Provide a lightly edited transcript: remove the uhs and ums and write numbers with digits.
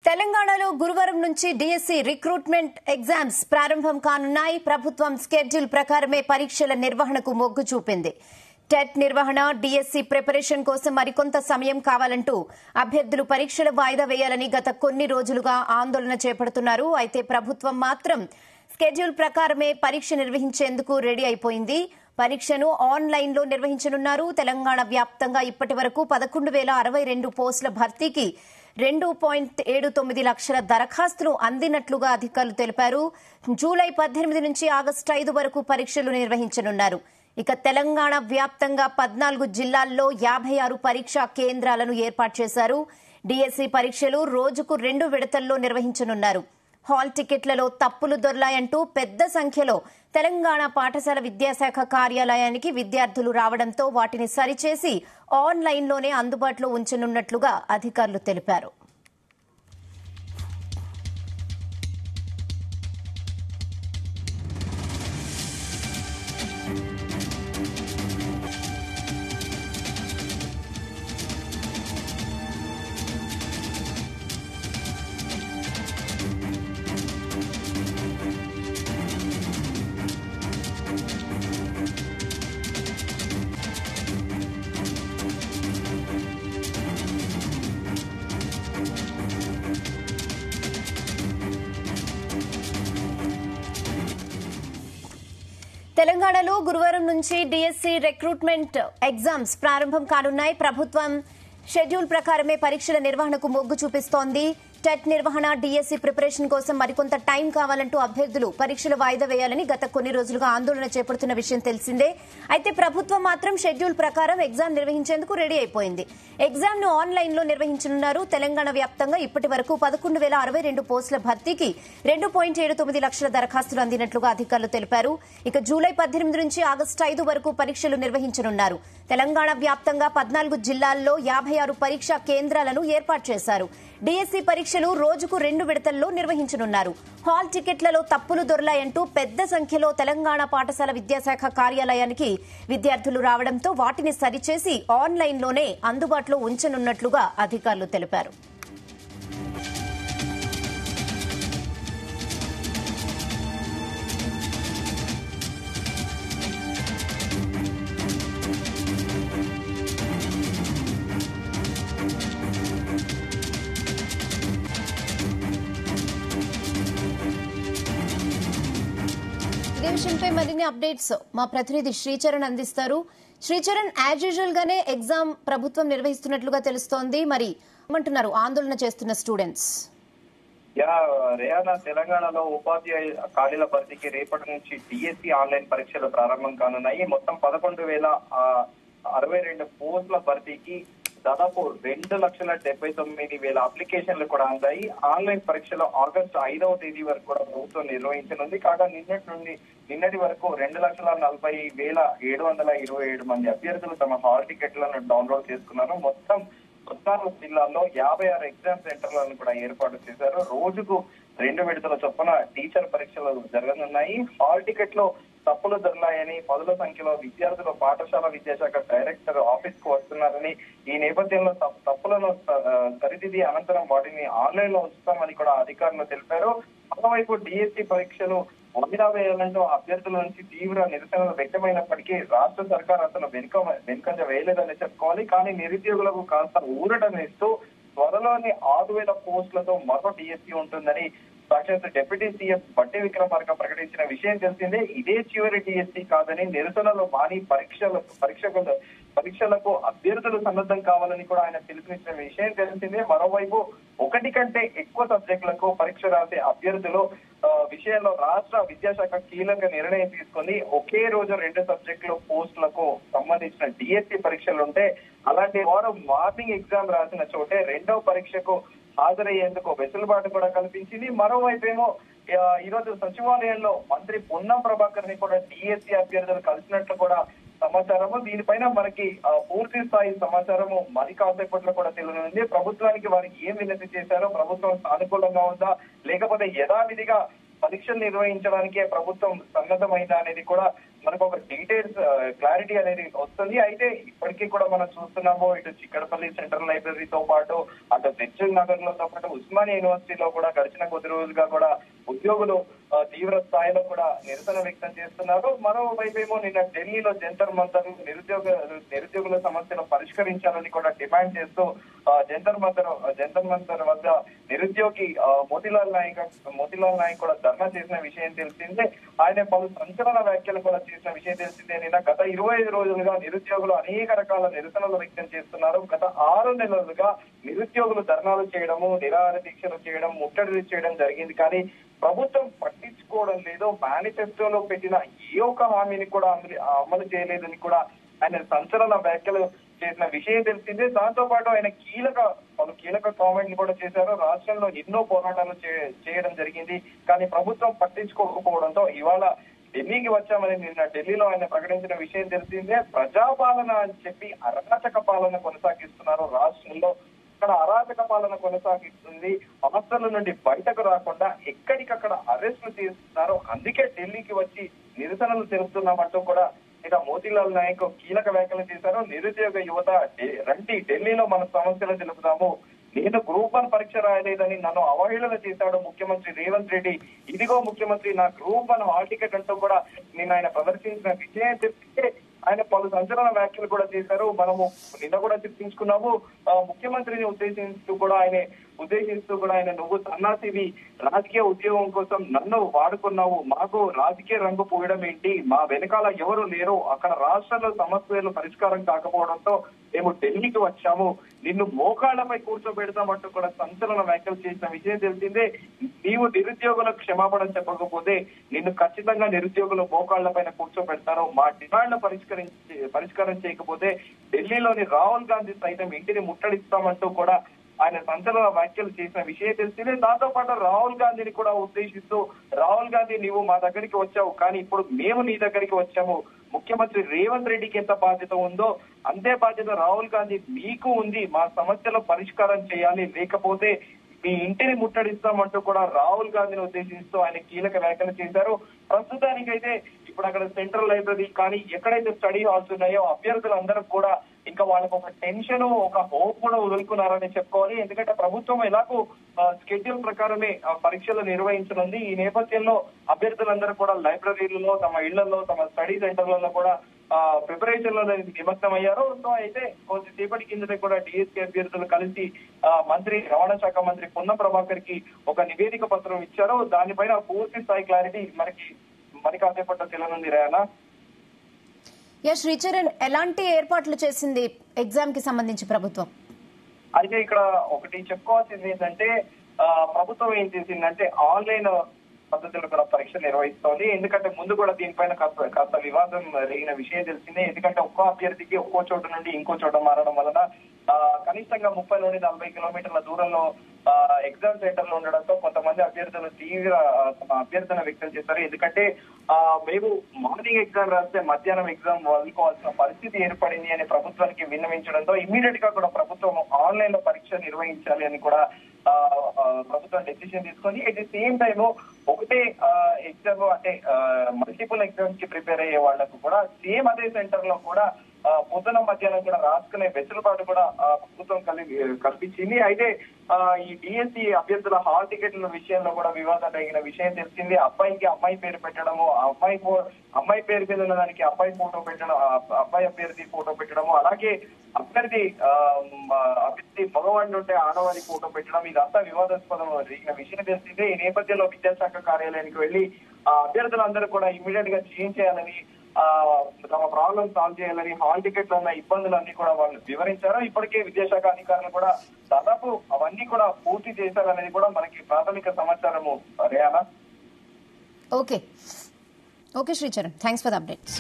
తెలంగాణలో గురువారం నుంచి డిఎస్సి రిక్రూట్మెంట్ ఎగ్జామ్స్ ప్రారంభం కానున్నాయి. ప్రభుత్వం స్కెడ్యూల్ ప్రకారమే పరీక్షల నిర్వహణకు మొగ్గు చూపింది. టెట్ నిర్వహణ, డిఎస్సి ప్రిపరేషన్ కోసం మరికొంత సమయం కావాలంటూ అభ్యర్థులు పరీక్షల వాయిదా వేయాలని గత కొన్ని రోజులుగా ఆందోళన చేపడుతున్నారు. అయితే ప్రభుత్వం మాత్రం స్కెడ్యూల్ ప్రకారమే పరీక్ష నిర్వహించేందుకు రెడీ అయిపోయింది. పరీక్షను ఆన్లైన్లో నిర్వహించనున్నారు. తెలంగాణ వ్యాప్తంగా ఇప్పటి వరకు 11,062 పోస్టుల భర్తీకి 2.79 లక్షల దరఖాస్తులు అందినట్లుగా అధికారులు తెలిపారు. జూలై 18 నుంచి ఆగస్టు 5 వరకు పరీక్షలు నిర్వహించనున్నారు. ఇక తెలంగాణ వ్యాప్తంగా 14 జిల్లాల్లో 56 పరీక్షా కేంద్రాలను ఏర్పాటు చేశారు. డిఎస్సి పరీక్షలు రోజుకు 2 విడతల్లో నిర్వహించనున్నారు. హాల్ టికెట్లలో తప్పులు దొర్లాయంటూ పెద్ద సంఖ్యలో తెలంగాణ పాఠశాల విద్యాశాఖ కార్యాలయానికి విద్యార్థులు రావడంతో వాటిని సరిచేసి ఆన్లైన్లోనే అందుబాటులో ఉంచనున్నట్లుగా అధికారులు తెలిపారు. తెలంగాణలో గురువారం నుంచి డిఎస్సి రిక్రూట్మెంట్ ఎగ్జామ్స్ ప్రారంభం కానున్నాయి. ప్రభుత్వం షెడ్యూల్ ప్రకారమే పరీక్షల నిర్వహణకు మొగ్గు చూపిస్తోంది. టెట్ నిర్వహణ, డిఎస్సి ప్రిపరేషన్ కోసం మరికొంత టైం కావాలంటూ అభ్యర్థులు పరీక్షల వాయిదా వేయాలని గత కొన్ని రోజులుగా ఆందోళన చేపడుతున్న విషయం తెలిసిందే. అయితే ప్రభుత్వం మాత్రం షెడ్యూల్ ప్రకారం ఎగ్జామ్ నిర్వహించేందుకు రెడీ అయిపోయింది. ఎగ్జామ్ ను ఆన్లైన్ లో నిర్వహించనున్నారు. తెలంగాణ వ్యాప్తంగా ఇప్పటి వరకు 11,062 పోస్టుల భర్తీకి 2.79 లక్షల దరఖాస్తులు అందినట్లుగా అధికారులు తెలిపారు. ఇక జూలై 18 నుంచి ఆగస్టు 5 వరకు పరీక్షలు నిర్వహించనున్నారు. తెలంగాణ వ్యాప్తంగా 14 జిల్లాల్లో 56 పరీక్షా కేంద్రాలను ఏర్పాటు చేశారు. డిఎస్సి పరీక్షలు రోజుకు 2 విడతల్లో నిర్వహించనున్నారు. హాల్ టికెట్లలో తప్పులు దొర్లాయంటూ పెద్ద సంఖ్యలో తెలంగాణ పాఠశాల విద్యాశాఖ కార్యాలయానికి విద్యార్థులు రావడంతో వాటిని సరిచేసి ఆన్లైన్లోనే అందుబాటులో ఉంచనున్నట్లుగా అధికారులు తెలిపారు. ఇదే విషయంపై మరిన్ని అప్డేట్స్ మా ప్రతినిధి శ్రీచరణ్ అందిస్తారు. శ్రీచరణ్, యాజ్ యూజువల్ గానే ఎగ్జామ్ ప్రభుత్వం నిర్వహిస్తున్నట్లుగా తెలుస్తోంది. మరి ఏమంటున్నారు ఆందోళన చేస్తున్న స్టూడెంట్స్? రేయానా, తెలంగాణలో ఉపాధ్యాయ ఖాళీల భర్తీకి రేపటి నుంచి డిఎస్సి ఆన్లైన్ పరీక్షలు ప్రారంభం కానున్నాయి. మొత్తం 11,062 పోస్టుల భర్తీకి దాదాపు 2,79,000 అప్లికేషన్లు కూడా అందాయి. ఆన్లైన్ పరీక్షలు ఆగస్టు 5వ తేదీ వరకు కూడా ప్రభుత్వం నిర్వహించనుంది. కాగా నిన్నటి వరకు 2,40,727 మంది అభ్యర్థులు తమ హాల్ టికెట్లను డౌన్లోడ్ చేసుకున్నారు. మొత్తం 14 జిల్లాల్లో 56 ఎగ్జామ్ సెంటర్లను కూడా ఏర్పాటు చేశారు. రోజుకు 2 విడతల చొప్పున టీచర్ పరీక్షలు జరగనున్నాయి. హాల్ టికెట్ లో తప్పులు దొరలాయని పదుల సంఖ్యలో విద్యార్థులు పాఠశాల విద్యాశాఖ డైరెక్టర్ ఆఫీస్ కు వస్తున్నారని, ఈ నేపథ్యంలో తప్పులను సరిదిద్ది అనంతరం వాటిని ఆన్లైన్ లో ఉంచుతామని కూడా అధికారులు తెలిపారు. మరోవైపు డిఎస్సి పరీక్షలు వాయిదా వేయాలంటూ అభ్యర్థుల నుంచి తీవ్ర నిరసనలు వ్యక్తమైనప్పటికీ రాష్ట్ర సర్కార్ అసలు వెనుకంజ వేయలేదని చెప్పుకోవాలి. కానీ నిరుద్యోగులకు కాస్త ఊరటనిస్తూ త్వరలోని 6,000 పోస్టులతో మరో డిఎస్సి ఉంటుందని సాక్షాత్ డిప్యూటీ సీఎం బట్టి విక్రమార్క ప్రకటించిన విషయం తెలిసిందే. ఇదే చివరి డిఎస్సి కాదని నిరసనలు మాని పరీక్షలకు అభ్యర్థులు సన్నద్ధం కావాలని కూడా ఆయన పిలుపునిచ్చిన విషయం తెలిసిందే. మరోవైపు 1 కంటే ఎక్కువ సబ్జెక్టులకు పరీక్ష రాసే అభ్యర్థులు విషయంలో రాష్ట్ర విద్యాశాఖ కీలక నిర్ణయం తీసుకుంది. ఒకే రోజు 2 సబ్జెక్టులు పోస్టులకు సంబంధించిన డిఎస్సి పరీక్షలుంటే అలాంటి వారు మార్నింగ్ ఎగ్జామ్ రాసిన చోటే 2వ పరీక్షకు హాజరయ్యేందుకు వెసులుబాటు కూడా కల్పించింది. మరోవైపేమో ఈ రోజు సచివాలయంలో మంత్రి పొన్నం ప్రభాకర్ ని కూడా డిఎస్సి అభ్యర్థులు కలిసినట్లు కూడా సమాచారము. దీనిపైన మనకి పూర్తి స్థాయి సమాచారము మరి కాసేపట్లో కూడా తెలియనుంది. ప్రభుత్వానికి వారికి ఏం వినతి చేశారో, ప్రభుత్వం సానుకూలంగా ఉందా లేకపోతే యథావిధిగా పరీక్షలు నిర్వహించడానికే ప్రభుత్వం సన్నద్ధమైందా అనేది కూడా మనకు ఒక డీటెయిల్స్ క్లారిటీ అనేది వస్తుంది. అయితే ఇప్పటికీ కూడా మనం చూస్తున్నాము, ఇటు చిక్కడపల్లి సెంట్రల్ లైబ్రరీతో పాటు అటు దిల్సుఖ్ నగర్ లో పాటు ఉస్మానియా యూనివర్సిటీలో కూడా గడిచిన కొద్ది రోజులుగా కూడా ఉద్యోగులు తీవ్ర స్థాయిలో కూడా నిరసన వ్యక్తం చేస్తున్నారు. మరోవైపు ఏమో నిన్న ఢిల్లీలో జంతర్ మంతర్ నిరుద్యోగుల సమస్యలు పరిష్కరించాలని కూడా డిమాండ్ చేస్తూ జంతర్ మంతర్ వద్ద నిరుద్యోగి మోతీలాల్ నాయక్ కూడా ధర్నా చేసిన విషయం తెలిసిందే. ఆయన పలు సంచలన వ్యాఖ్యలు కూడా చేసిన విషయం తెలిసిందే. నిన్న గత 25 రోజులుగా నిరుద్యోగులు అనేక రకాల నిరసనలు వ్యక్తం చేస్తున్నారు. గత 6 నెలలుగా నిరుద్యోగులు ధర్నాలు చేయడము, నిరాహార దీక్షలు చేయడం, ముట్టడి చేయడం జరిగింది. కానీ ప్రభుత్వం పట్టించుకోవడం లేదు. మేనిఫెస్టోలో పెట్టిన ఏ ఒక్క హామీని కూడా అమలు చేయలేదని కూడా ఆయన సంచలన వ్యాఖ్యలు చేసిన విషయం తెలిసిందే. దాంతో పాటు ఆయన పలు కీలక కామెంట్లు కూడా చేశారు. రాష్ట్రంలో ఎన్నో పోరాటాలు చేయడం జరిగింది, కానీ ప్రభుత్వం పట్టించుకోకపోవడంతో ఇవాళ ఢిల్లీకి వచ్చామని నిన్న ఢిల్లీలో ఆయన ప్రకటించిన విషయం తెలిసిందే. ప్రజాపాలన అని చెప్పి అరాచక పాలన కొనసాగిస్తున్నారు రాష్ట్రంలో. ఇక్కడ అరాచక పాలన కొనసాగిస్తుంది. హాస్టల్ నుండి బయటకు రాకుండా ఎక్కడికక్కడ అరెస్టులు చేస్తున్నారు. అందుకే ఢిల్లీకి వచ్చి నిరసనలు తెలుపుతున్నామంటూ కూడా ఇక మోతీలాల్ నాయక్ కీలక వ్యాఖ్యలు చేశారు. నిరుద్యోగ యువత రండి, ఢిల్లీలో మన సమస్యలు తెలుపుతాము. నేను గ్రూప్ 1 పరీక్ష రాయలేదని నన్ను అవహేళన చేశాడు ముఖ్యమంత్రి రేవంత్ రెడ్డి. ఇదిగో ముఖ్యమంత్రి నా గ్రూప్ 1 హాల్ టికెట్ అంటూ కూడా నిన్న ఆయన ప్రదర్శించిన విషయం చెప్తే ఆయన పలు సంచలన వ్యాఖ్యలు కూడా చేశారు. మనము నిన్న కూడా చర్చించుకున్నాము. ముఖ్యమంత్రిని ఉద్దేశిస్తూ కూడా ఆయన నువ్వు సన్నాసివి, రాజకీయ ఉద్యోగం కోసం నన్ను వాడుకున్నావు, మాకు రాజకీయ రంగు పోయడం ఏంటి, మా వెనకాల ఎవరు లేరు, అక్కడ రాష్ట్రంలో సమస్యలు పరిష్కారం కాకపోవడంతో మేము ఢిల్లీకి వచ్చాము, నిన్ను మోకాళ్లపై కూర్చోబెడతామంటూ కూడా సంచలన వ్యాఖ్యలు చేసిన విషయం తెలిసిందే. నీవు నిరుద్యోగులకు క్షమాపణ చెప్పకపోతే నిన్ను ఖచ్చితంగా నిరుద్యోగులు మోకాళ్ల పైన కూర్చోబెడతారు. మా డిమాండ్ పరిష్కారం చేయకపోతే ఢిల్లీలోని రాహుల్ గాంధీ సైతం ఇంటిని ముట్టడిస్తామంటూ కూడా ఆయన సంచలన వ్యాఖ్యలు చేసిన విషయం తెలిసిందే. దాంతో పాటు రాహుల్ గాంధీని కూడా ఉద్దేశిస్తూ, రాహుల్ గాంధీ నీవు మా దగ్గరికి వచ్చావు, కానీ ఇప్పుడు మేము నీ దగ్గరికి వచ్చాము. ముఖ్యమంత్రి రేవంత్ రెడ్డికి ఎంత బాధ్యత ఉందో అంతే బాధ్యత రాహుల్ గాంధీ మీకు ఉంది. మా సమస్యల పరిష్కారం చేయాలి, లేకపోతే మీ ఇంటిని ముట్టడిస్తామంటూ కూడా రాహుల్ గాంధీని ఉద్దేశిస్తూ ఆయన కీలక వ్యాఖ్యలు చేశారు. ప్రస్తుతానికైతే ఇప్పుడు అక్కడ సెంట్రల్ లైబ్రరీ కానీ ఎక్కడైతే స్టడీ హాల్స్ ఉన్నాయో అభ్యర్థులందరూ కూడా ఇంకా వాళ్ళకు ఒక టెన్షన్, ఒక హోప్ కూడా వదులుకున్నారని చెప్పుకోవాలి. ఎందుకంటే ప్రభుత్వం ఎలాగో స్కెడ్యూల్ ప్రకారమే పరీక్షలు నిర్వహించనుంది. ఈ నేపథ్యంలో అభ్యర్థులందరూ కూడా లైబ్రరీలలో, తమ ఇళ్లలో, తమ స్టడీ సెంటర్లలో కూడా ప్రిపరేషన్ లో నిమగ్నమయ్యారు. సో అయితే కొద్దిసేపటి కిందటే కూడా డిఎస్సీ అభ్యర్థులు కలిసి మంత్రి రవాణా శాఖ మంత్రి పొన్నం ప్రభాకర్ కి ఒక నివేదిక పత్రం ఇచ్చారు. దానిపైన పూర్తి స్థాయి క్లారిటీ మరి కాసేపట్లో తెలియనుంది. రాయనా శ్రీచరణ్, ఎలాంటి ఏర్పాట్లు చేసింది ఎగ్జామ్ కి సంబంధించి ప్రభుత్వం? అయితే ఇక్కడ ఒకటి చెప్పుకోవాల్సింది ఏంటంటే, ప్రభుత్వం ఏం చేసిందంటే ఆన్లైన్ పద్ధతులు కూడా పరీక్ష నిర్వహిస్తోంది. ఎందుకంటే ముందు కూడా దీనిపైన కాస్త వివాదం రేగిన విషయం తెలిసిందే. ఎందుకంటే ఒక్కో అభ్యర్థికి ఒక్కో చోటు నుండి ఇంకో చోట మారడం వలన కనిష్టంగా 30 నుండి 40 కిలోమీటర్ల దూరంలో ఎగ్జామ్ సెంటర్ లో ఉండడంతో కొంతమంది అభ్యర్థులు తీవ్ర అభ్యర్థన వ్యక్తం చేశారు. ఎందుకంటే మేము మార్నింగ్ ఎగ్జామ్ రాస్తే మధ్యాహ్నం ఎగ్జామ్ వదులుకోవాల్సిన పరిస్థితి ఏర్పడింది అని ప్రభుత్వానికి విన్నవించడంతో ఇమ్మీడియట్ గా కూడా ప్రభుత్వం ఆన్లైన్ లో పరీక్ష నిర్వహించాలి అని కూడా ప్రభుత్వం డెసిషన్ తీసుకొని, అట్ ది సేమ్ టైమ్ ఒకటే ఎగ్జామ్ అంటే మల్టిపుల్ ఎగ్జామ్స్ కి ప్రిపేర్ అయ్యే వాళ్లకు కూడా సేమ్ అదే సెంటర్ లో కూడా పొద్దున మధ్యాహ్నం కూడా రాసుకునే వెసులుబాటు కూడా ప్రభుత్వం కల్పించింది. అయితే ఈ డిఎస్సీ అభ్యర్థుల హాల్ టికెట్ల విషయంలో కూడా వివాదం జరిగిన విషయం తెలిసింది. అబ్బాయికి అమ్మాయి పేరు పెట్టడము, అమ్మాయి పేరు మీద ఉన్న దానికి అబ్బాయి ఫోటో పెట్టడం, అబ్బాయి అభ్యర్థి ఫోటో పెట్టడము, అలాగే అభ్యర్థి మగవాడిని ఉంటే ఆడవారి ఫోటో పెట్టడం, ఇదంతా వివాదాస్పదం జరిగిన విషయం తెలిసిందే. ఈ నేపథ్యంలో విద్యాశాఖ కార్యాలయానికి వెళ్లి అభ్యర్థులందరూ కూడా ఇమ్మీడియట్ గా చేంజ్ చేయాలని, తమ ప్రాబ్లం సాల్వ్ చేయాలని, హాల్ టికెట్లు ఉన్న ఇబ్బందులన్నీ కూడా వాళ్ళు వివరించారు. ఇప్పటికే విద్యాశాఖ అధికారులు కూడా దాదాపు అవన్నీ కూడా పూర్తి చేశారనేది కూడా మనకి ప్రాథమిక సమాచారము. రేయానా? Okay Sricharan, thanks for the updates.